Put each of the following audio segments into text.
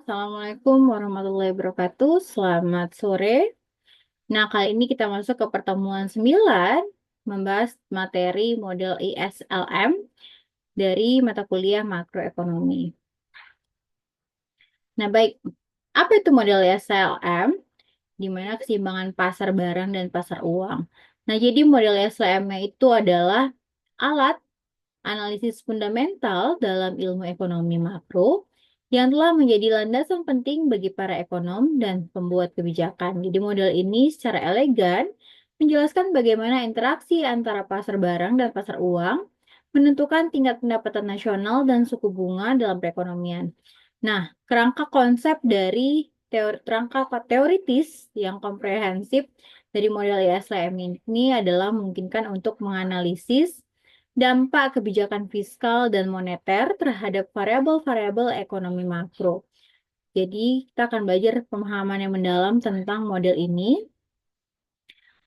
Assalamualaikum warahmatullahi wabarakatuh. Selamat sore. Nah, kali ini kita masuk ke pertemuan 9, membahas materi model ISLM dari mata kuliah makroekonomi. Nah, baik. Apa itu model ISLM? Di mana keseimbangan pasar barang dan pasar uang. Nah, jadi model ISLM itu adalah alat analisis fundamental dalam ilmu ekonomi makro yang telah menjadi landasan penting bagi para ekonom dan pembuat kebijakan. Jadi model ini secara elegan menjelaskan bagaimana interaksi antara pasar barang dan pasar uang menentukan tingkat pendapatan nasional dan suku bunga dalam perekonomian. Nah, kerangka konsep dari kerangka teoritis yang komprehensif dari model ISLM ini adalah memungkinkan untuk menganalisis dampak kebijakan fiskal dan moneter terhadap variabel-variabel ekonomi makro. Jadi, kita akan belajar pemahaman yang mendalam tentang model ini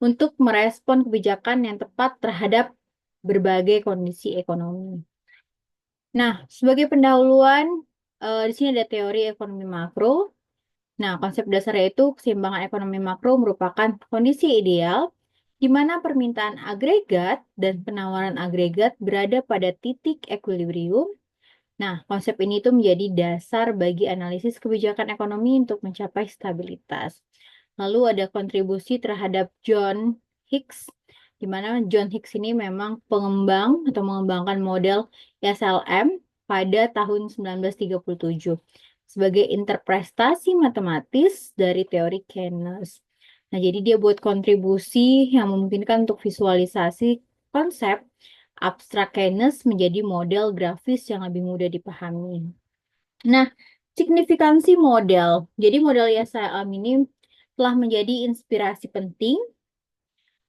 untuk merespon kebijakan yang tepat terhadap berbagai kondisi ekonomi. Nah, sebagai pendahuluan, di sini ada teori ekonomi makro. Nah, konsep dasarnya itu keseimbangan ekonomi makro merupakan kondisi ideal di mana permintaan agregat dan penawaran agregat berada pada titik equilibrium. Nah, konsep ini tuh menjadi dasar bagi analisis kebijakan ekonomi untuk mencapai stabilitas. Lalu ada kontribusi terhadap John Hicks, di mana John Hicks ini memang pengembang atau mengembangkan model SLM pada tahun 1937 sebagai interpretasi matematis dari teori Keynes. Nah, jadi dia buat kontribusi yang memungkinkan untuk visualisasi konsep abstrak Keynes menjadi model grafis yang lebih mudah dipahami. Nah, signifikansi model. Jadi model ISLM ini telah menjadi inspirasi penting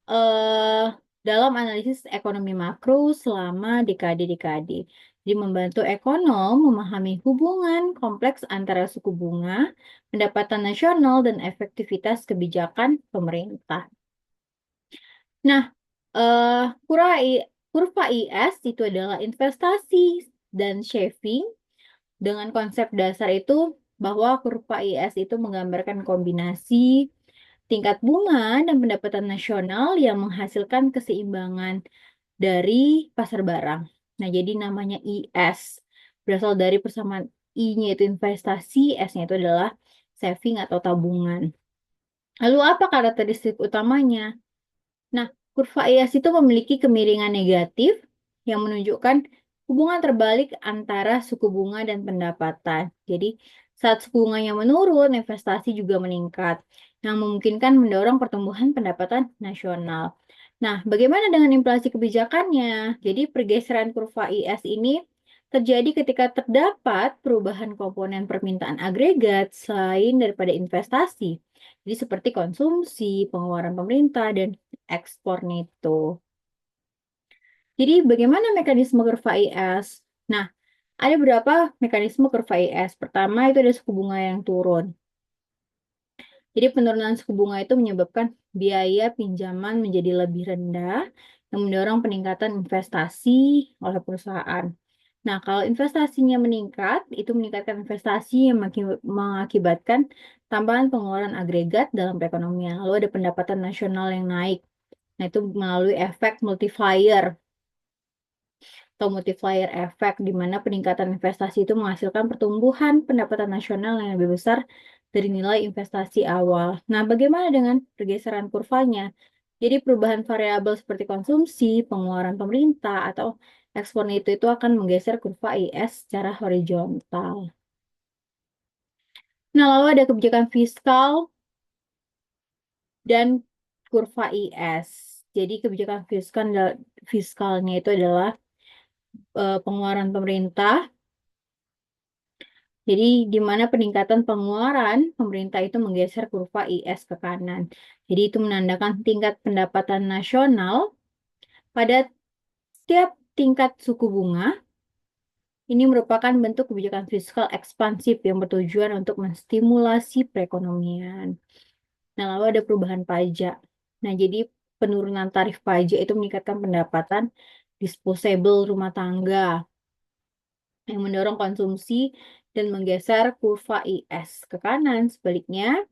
eh, dalam analisis ekonomi makro selama dekade-dekade. Jadi membantu ekonom memahami hubungan kompleks antara suku bunga, pendapatan nasional, dan efektivitas kebijakan pemerintah. Nah, eh, kurva, kurva IS itu adalah investasi dan saving dengan konsep dasar itu bahwa kurva IS itu menggambarkan kombinasi tingkat bunga dan pendapatan nasional yang menghasilkan keseimbangan dari pasar barang. Nah, jadi namanya IS berasal dari persamaan I-nya itu investasi, S-nya itu adalah saving atau tabungan. Lalu apa karakteristik utamanya? Nah, kurva IS itu memiliki kemiringan negatif yang menunjukkan hubungan terbalik antara suku bunga dan pendapatan. Jadi, saat suku bunganya menurun, investasi juga meningkat, yang memungkinkan mendorong pertumbuhan pendapatan nasional. Nah, bagaimana dengan inflasi kebijakannya? Jadi, pergeseran kurva IS ini terjadi ketika terdapat perubahan komponen permintaan agregat selain daripada investasi. Jadi seperti konsumsi, pengeluaran pemerintah, dan ekspor neto. Jadi bagaimana mekanisme kurva IS? Nah, ada beberapa mekanisme kurva IS. Pertama itu ada suku bunga yang turun. Jadi penurunan suku bunga itu menyebabkan biaya pinjaman menjadi lebih rendah yang mendorong peningkatan investasi oleh perusahaan. Nah, kalau investasinya meningkat, itu meningkatkan investasi yang mengakibatkan tambahan pengeluaran agregat dalam perekonomian. Lalu ada pendapatan nasional yang naik. Nah, itu melalui efek multiplier atau multiplier effect, di mana peningkatan investasi itu menghasilkan pertumbuhan pendapatan nasional yang lebih besar dari nilai investasi awal. Nah, bagaimana dengan pergeseran kurvanya? Jadi perubahan variabel seperti konsumsi, pengeluaran pemerintah, atau ekspor itu akan menggeser kurva IS secara horizontal. Nah, lalu ada kebijakan fiskal dan kurva IS. Jadi kebijakan fiskalnya itu adalah pengeluaran pemerintah. Jadi di mana peningkatan pengeluaran pemerintah itu menggeser kurva IS ke kanan. Jadi itu menandakan tingkat pendapatan nasional pada setiap tingkat suku bunga. Ini merupakan bentuk kebijakan fiskal ekspansif yang bertujuan untuk menstimulasi perekonomian. Nah, lalu ada perubahan pajak. Nah, jadi penurunan tarif pajak itu meningkatkan pendapatan disposable rumah tangga. yang mendorong konsumsi dan menggeser kurva IS ke kanan. Sebaliknya,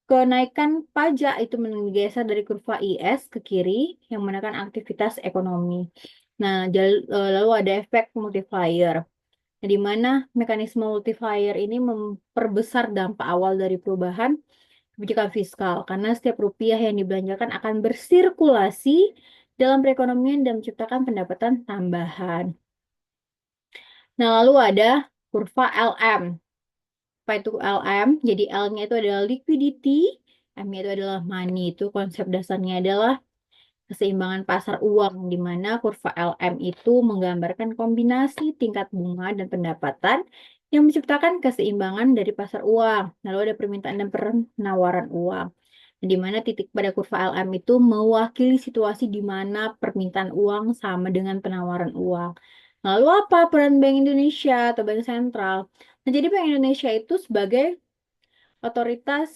kenaikan pajak itu menggeser dari kurva IS ke kiri yang menekan aktivitas ekonomi. Nah, lalu ada efek multiplier, di mana mekanisme multiplier ini memperbesar dampak awal dari perubahan kebijakan fiskal, karena setiap rupiah yang dibelanjakan akan bersirkulasi dalam perekonomian dan menciptakan pendapatan tambahan. Nah, lalu ada kurva LM. Apa itu LM? Jadi L-nya itu adalah liquidity, M-nya itu adalah money. Itu konsep dasarnya adalah keseimbangan pasar uang, di mana kurva LM itu menggambarkan kombinasi tingkat bunga dan pendapatan yang menciptakan keseimbangan dari pasar uang. Lalu ada permintaan dan penawaran uang, di mana titik pada kurva LM itu mewakili situasi di mana permintaan uang sama dengan penawaran uang. Lalu apa peran Bank Indonesia atau Bank Sentral? Nah, jadi Bank Indonesia itu sebagai otoritas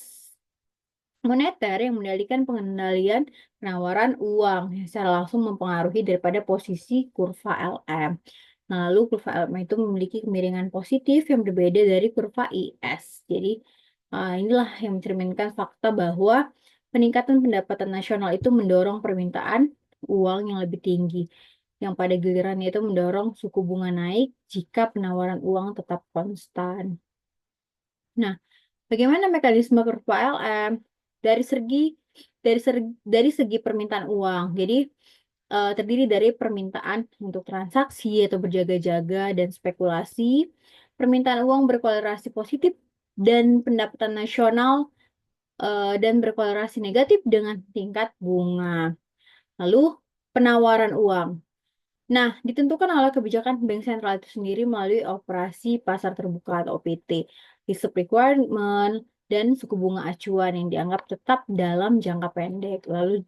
moneter yang mengendalikan pengendalian penawaran uang yang secara langsung mempengaruhi daripada posisi kurva LM. Nah, lalu kurva LM itu memiliki kemiringan positif yang berbeda dari kurva IS. Jadi, inilah yang mencerminkan fakta bahwa peningkatan pendapatan nasional itu mendorong permintaan uang yang lebih tinggi, yang pada gilirannya itu mendorong suku bunga naik jika penawaran uang tetap konstan. Nah, bagaimana mekanisme kurva LM? Dari segi dari segi permintaan uang. Jadi terdiri dari permintaan untuk transaksi atau berjaga-jaga dan spekulasi. Permintaan uang berkorelasi positif dan pendapatan nasional dan berkorelasi negatif dengan tingkat bunga. Lalu penawaran uang. Nah, ditentukan oleh kebijakan bank sentral itu sendiri melalui operasi pasar terbuka atau OPT, reserve requirement, dan suku bunga acuan yang dianggap tetap dalam jangka pendek. Lalu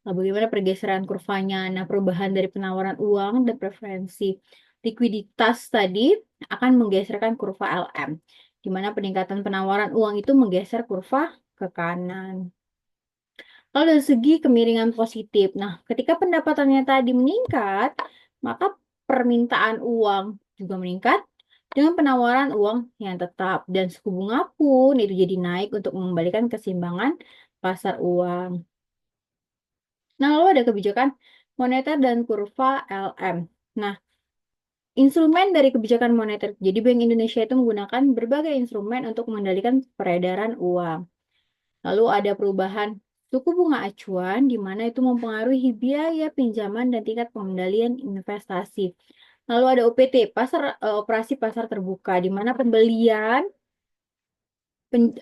bagaimana pergeseran kurvanya? Nah, perubahan dari penawaran uang dan preferensi likuiditas tadi akan menggeserkan kurva LM, di mana peningkatan penawaran uang itu menggeser kurva ke kanan. Kalau dari segi kemiringan positif, nah ketika pendapatannya tadi meningkat, maka permintaan uang juga meningkat dengan penawaran uang yang tetap dan suku bunga pun itu jadi naik untuk mengembalikan keseimbangan pasar uang. Nah, lalu ada kebijakan moneter dan kurva LM. Nah, instrumen dari kebijakan moneter. Jadi Bank Indonesia itu menggunakan berbagai instrumen untuk mengendalikan peredaran uang. Lalu ada perubahan suku bunga acuan, di mana itu mempengaruhi biaya pinjaman dan tingkat pengendalian investasi. Lalu ada OPT, operasi pasar terbuka, di mana pembelian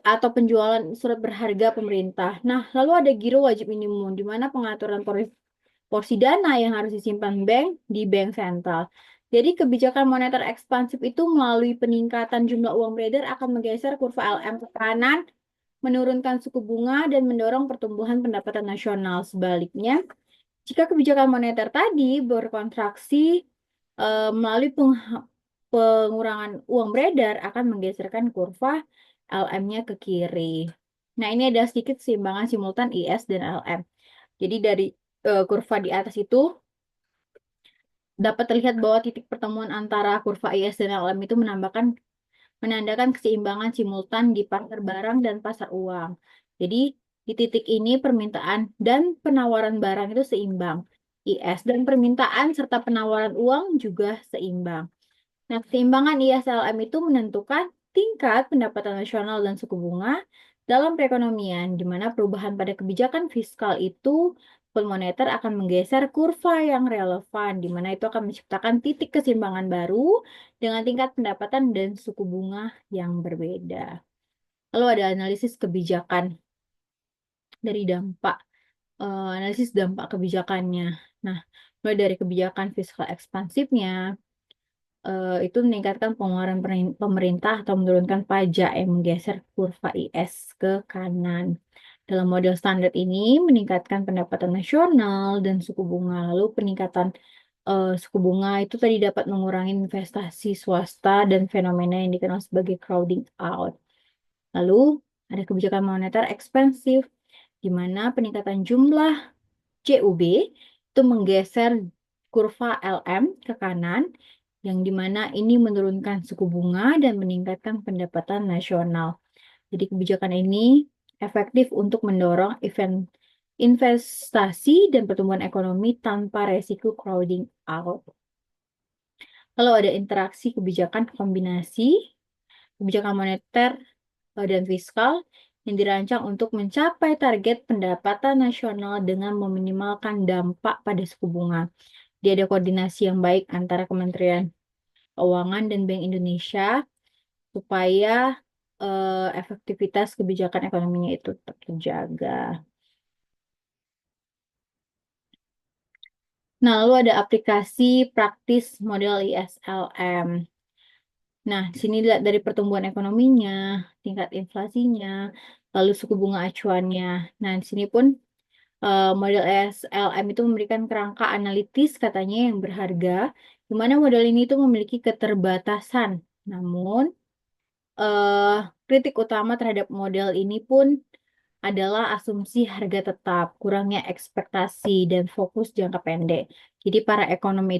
atau penjualan surat berharga pemerintah. Nah, lalu ada giro wajib minimum, di mana pengaturan porsi dana yang harus disimpan bank di bank sentral. Jadi kebijakan moneter ekspansif itu melalui peningkatan jumlah uang beredar akan menggeser kurva LM ke kanan, menurunkan suku bunga, dan mendorong pertumbuhan pendapatan nasional. Sebaliknya, jika kebijakan moneter tadi berkontraksi melalui pengurangan uang beredar akan menggeserkan kurva LM-nya ke kiri. Nah, ini ada sedikit keseimbangan simultan IS dan LM. Jadi dari kurva di atas itu dapat terlihat bahwa titik pertemuan antara kurva IS dan LM itu menandakan keseimbangan simultan di pasar barang dan pasar uang. Jadi, di titik ini permintaan dan penawaran barang itu seimbang. IS dan permintaan serta penawaran uang juga seimbang. Nah, keseimbangan ISLM itu menentukan tingkat pendapatan nasional dan suku bunga dalam perekonomian, di mana perubahan pada kebijakan fiskal itu pun moneter akan menggeser kurva yang relevan, di mana itu akan menciptakan titik keseimbangan baru dengan tingkat pendapatan dan suku bunga yang berbeda. Lalu ada analisis kebijakan dari analisis dampak kebijakannya. Nah, mulai dari kebijakan fiskal ekspansifnya, itu meningkatkan pengeluaran pemerintah atau menurunkan pajak yang menggeser kurva IS ke kanan. Dalam model standar ini meningkatkan pendapatan nasional dan suku bunga. Lalu peningkatan suku bunga itu tadi dapat mengurangi investasi swasta dan fenomena yang dikenal sebagai crowding out. Lalu ada kebijakan moneter ekspansif, di mana peningkatan jumlah CUB itu menggeser kurva LM ke kanan yang dimana ini menurunkan suku bunga dan meningkatkan pendapatan nasional. Jadi kebijakan ini efektif untuk mendorong investasi dan pertumbuhan ekonomi tanpa resiko crowding out. Lalu ada interaksi kebijakan kombinasi, kebijakan moneter dan fiskal yang dirancang untuk mencapai target pendapatan nasional dengan meminimalkan dampak pada suku bunga. Dia ada koordinasi yang baik antara Kementerian Keuangan dan Bank Indonesia supaya efektivitas kebijakan ekonominya itu tetap terjaga. Nah, lalu ada aplikasi praktis model ISLM. Nah, di sini dilihat dari pertumbuhan ekonominya, tingkat inflasinya, lalu suku bunga acuannya. Nah, di sini pun model ISLM itu memberikan kerangka analitis katanya yang berharga, di mana model ini itu memiliki keterbatasan. Namun, kritik utama terhadap model ini pun adalah asumsi harga tetap, kurangnya ekspektasi, dan fokus jangka pendek. Jadi para ekonom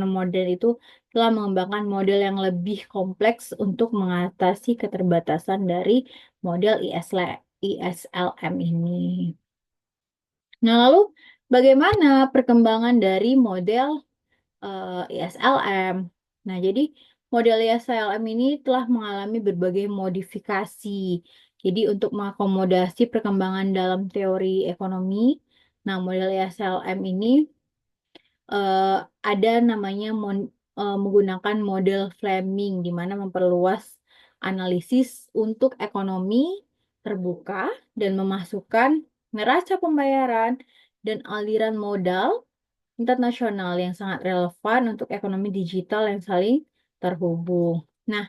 modern itu telah mengembangkan model yang lebih kompleks untuk mengatasi keterbatasan dari model ISLM ini. Nah, lalu bagaimana perkembangan dari model ISLM? Nah, jadi model ISLM ini telah mengalami berbagai modifikasi. Jadi untuk mengakomodasi perkembangan dalam teori ekonomi, nah model ISLM ini eh, ada namanya menggunakan model Fleming, di mana memperluas analisis untuk ekonomi terbuka dan memasukkan neraca pembayaran dan aliran modal internasional yang sangat relevan untuk ekonomi digital yang saling terhubung. Nah,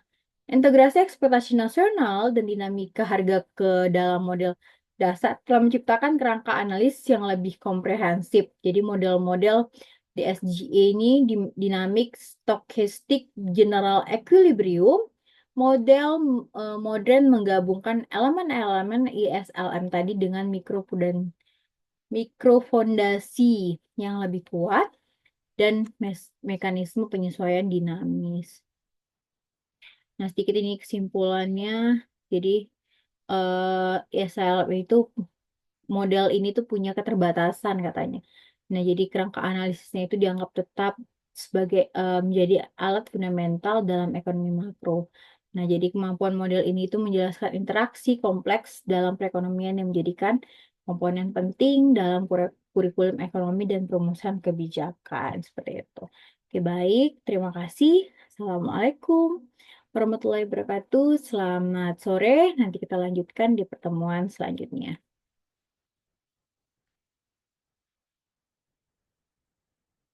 integrasi ekspektasi nasional dan dinamika harga ke dalam model dasar telah menciptakan kerangka analisis yang lebih komprehensif. Jadi model-model DSGE ini Dynamic Stochastic General Equilibrium, model modern menggabungkan elemen-elemen ISLM tadi dengan mikrofondasi yang lebih kuat dan mekanisme penyesuaian dinamis. Nah, sedikit ini kesimpulannya. Jadi, ISLM itu model ini tuh punya keterbatasan katanya. Nah, jadi kerangka analisisnya itu dianggap tetap sebagai menjadi alat fundamental dalam ekonomi makro. Nah, jadi kemampuan model ini itu menjelaskan interaksi kompleks dalam perekonomian yang menjadikan komponen penting dalam kurikulum ekonomi dan perumusan kebijakan. Seperti itu. Oke, baik. Terima kasih. Assalamualaikum warahmatullahi wabarakatuh. Selamat sore. Nanti kita lanjutkan di pertemuan selanjutnya.